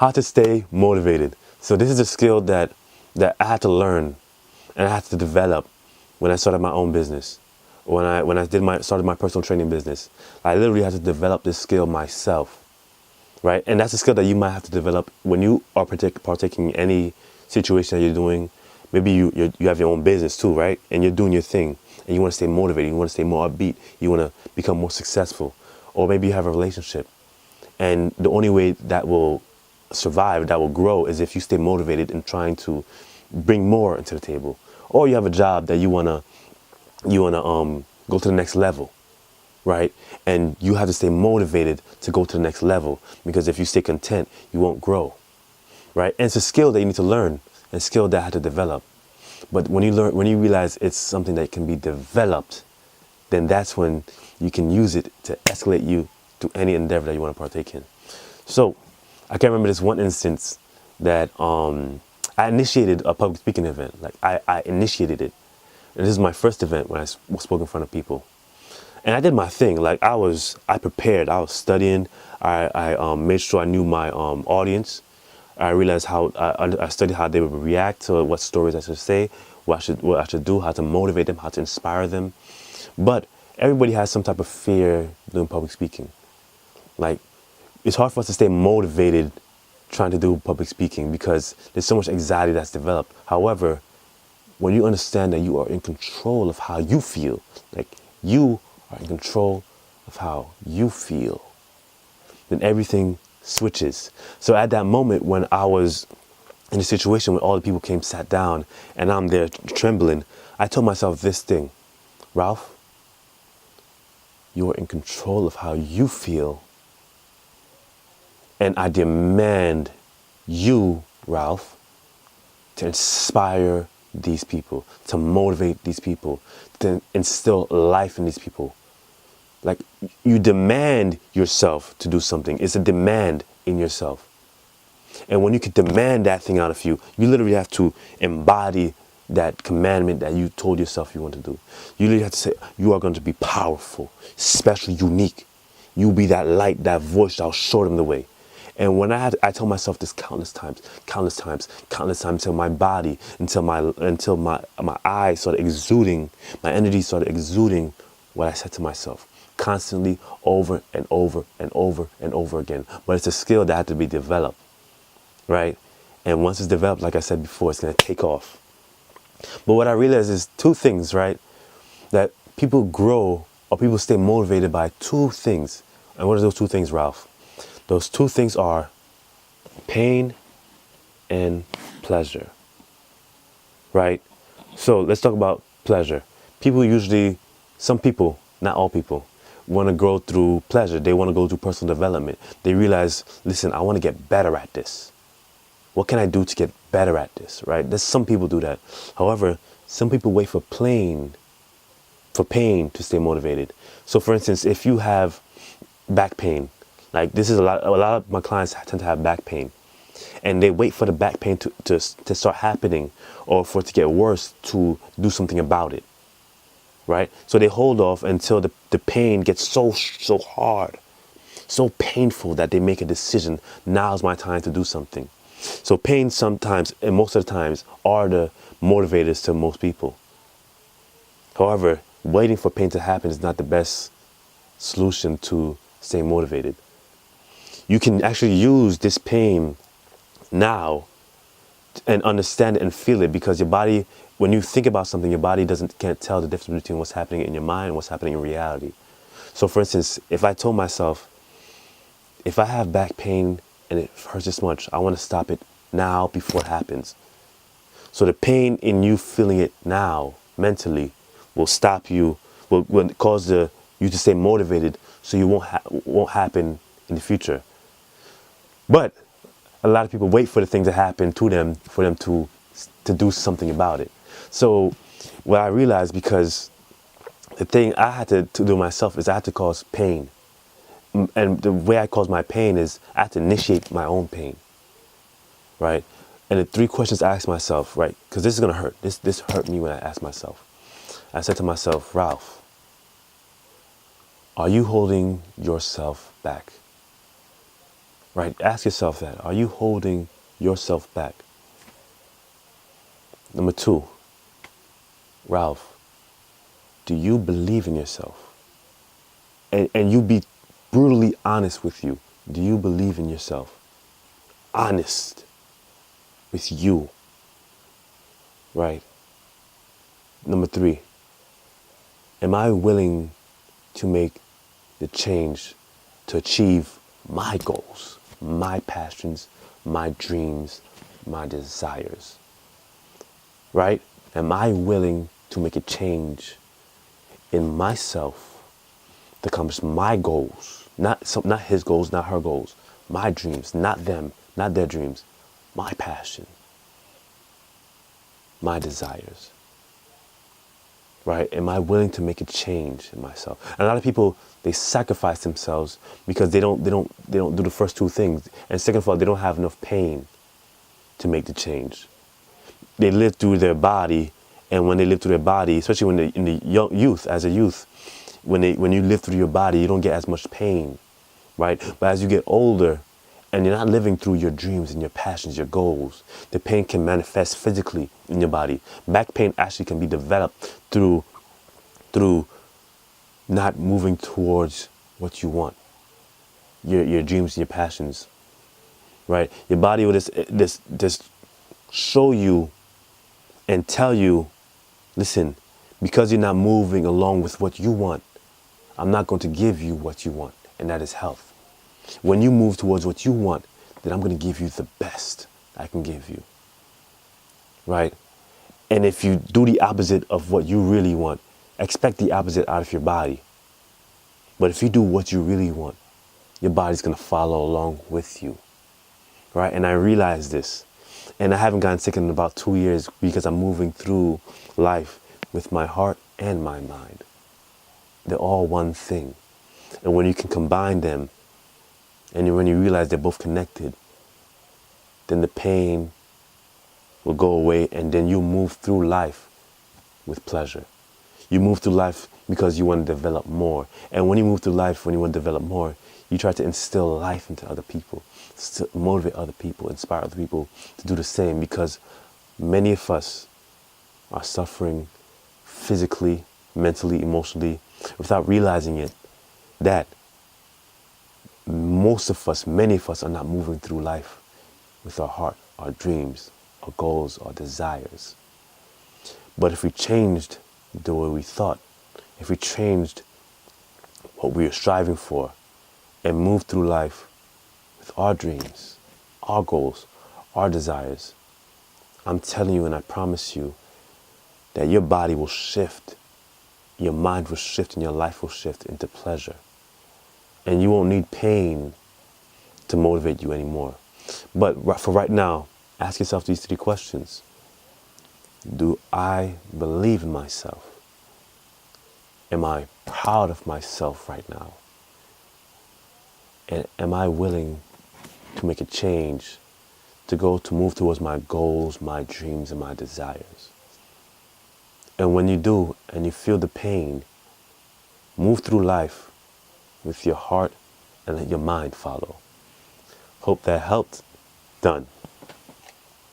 how to stay motivated. So this is a skill that I had to learn and I had to develop when I started my own business. When I started my personal training business, I literally had to develop this skill myself, right? And that's a skill that you might have to develop when you are partaking in any situation that you're doing. Maybe you have your own business too, right? And you're doing your thing, and you want to stay motivated, you want to stay more upbeat, you want to become more successful, or maybe you have a relationship, and the only way that will survive, that will grow, is if you stay motivated and trying to bring more into the table. Or you have a job that you wanna go to the next level, right? And you have to stay motivated to go to the next level, because if you stay content, you won't grow, right? And it's a skill that you need to learn, a skill that I had to develop. But when you realize it's something that can be developed, then that's when you can use it to escalate you to any endeavor that you want to partake in. So I can remember this one instance that I initiated a public speaking event. Like I initiated it. And this is my first event when I spoke in front of people. And I did my thing. Like I prepared, I was studying, I made sure I knew my audience. I realized I studied how they would react to what stories I should say, what I should do, how to motivate them, how to inspire them. But everybody has some type of fear doing public speaking. Like, it's hard for us to stay motivated trying to do public speaking because there's so much anxiety that's developed. However, when you understand that you are in control of how you feel, like you are in control of how you feel, then everything switches. So at that moment when I was in a situation where all the people came, sat down, and I'm there trembling, I told myself this thing: Ralph, you are in control of how you feel, and I demand you, Ralph, to inspire these people, to motivate these people, to instill life in these people. Like, you demand yourself to do something. It's a demand in yourself. And when you can demand that thing out of you, you literally have to embody that commandment that you told yourself you want to do. You literally have to say, you are going to be powerful, special, unique. You'll be that light, that voice that'll show them the way. And when I told myself this countless times, until my body, until my eyes started exuding, my energy started exuding what I said to myself, constantly, over and over and over and over again. But it's a skill that had to be developed, right? And once it's developed, like I said before, it's gonna take off. But what I realized is two things, right? That people grow or people stay motivated by two things. And what are those two things, Ralph? Those two things are pain and pleasure, right? So let's talk about pleasure. Some people, not all people, want to go through pleasure. They want to go through personal development. They realize, listen, I want to get better at this. What can I do to get better at this, right? Some people do that. However, some people wait for pain to stay motivated. So for instance, if you have back pain, like this is a lot of my clients tend to have back pain, and they wait for the back pain to start happening or for it to get worse to do something about it, right? So they hold off until the pain gets so hard, so painful that they make a decision. Now's my time to do something. So pain sometimes, and most of the times, are the motivators to most people. However, waiting for pain to happen is not the best solution to stay motivated. You can actually use this pain now and understand it and feel it, because your body, when you think about something, your body can't tell the difference between what's happening in your mind and what's happening in reality. So for instance, if I told myself, if I have back pain and it hurts this much, I want to stop it now before it happens. So the pain in you feeling it now mentally will stop you, will cause you to stay motivated, so you won't happen in the future. But a lot of people wait for the thing to happen to them for them to do something about it. So what I realized, because the thing I had to do myself is I had to cause pain. And the way I cause my pain is I have to initiate my own pain, right? And the three questions I asked myself, right? Because this is going to hurt. This hurt me when I asked myself. I said to myself, Ralph, are you holding yourself back? right? Ask yourself that. Are you holding yourself back? Number two, Ralph, do you believe in yourself? And you be brutally honest with you. Do you believe in yourself? Honest with you, right? Number three, am I willing to make the change to achieve my goals, my passions, my dreams, my desires, right? Am I willing to make a change in myself to accomplish my goals, not his goals, not her goals, my dreams, not them, not their dreams, my passion, my desires, right? Am I willing to make a change in myself? And a lot of people, they sacrifice themselves because they don't do the first two things. And second of all, they don't have enough pain to make the change. They live through their body, and when they live through their body, especially when they in the youth, as a youth, when you live through your body, you don't get as much pain, right? But as you get older, and you're not living through your dreams and your passions, your goals, the pain can manifest physically in your body. Back pain actually can be developed through not moving towards what you want, your dreams and your passions, right? Your body will just show you and tell you, listen, because you're not moving along with what you want, I'm not going to give you what you want, and that is health. When you move towards what you want, then I'm going to give you the best I can give you, right? And if you do the opposite of what you really want, expect the opposite out of your body. But if you do what you really want, your body's going to follow along with you, right? And I realize this, and I haven't gotten sick in about 2 years because I'm moving through life with my heart and my mind. They're all one thing. And when you can combine them, and when you realize they're both connected, then the pain will go away, and then you move through life with pleasure. You move through life because you want to develop more. And when you move through life, when you want to develop more, you try to instill life into other people, motivate other people, inspire other people to do the same, because many of us are suffering physically, mentally, emotionally, without realizing it, that most of us, many of us, are not moving through life with our heart, our dreams, our goals, our desires. But if we changed the way we thought, if we changed what we are striving for, and moved through life with our dreams, our goals, our desires, I'm telling you and I promise you that your body will shift, your mind will shift, and your life will shift into pleasure. And you won't need pain to motivate you anymore. But for right now, ask yourself these three questions. Do I believe in myself? Am I proud of myself right now? And am I willing to make a change to move towards my goals, my dreams, and my desires? And when you do, and you feel the pain, move through life with your heart and let your mind follow. Hope that helped. Done.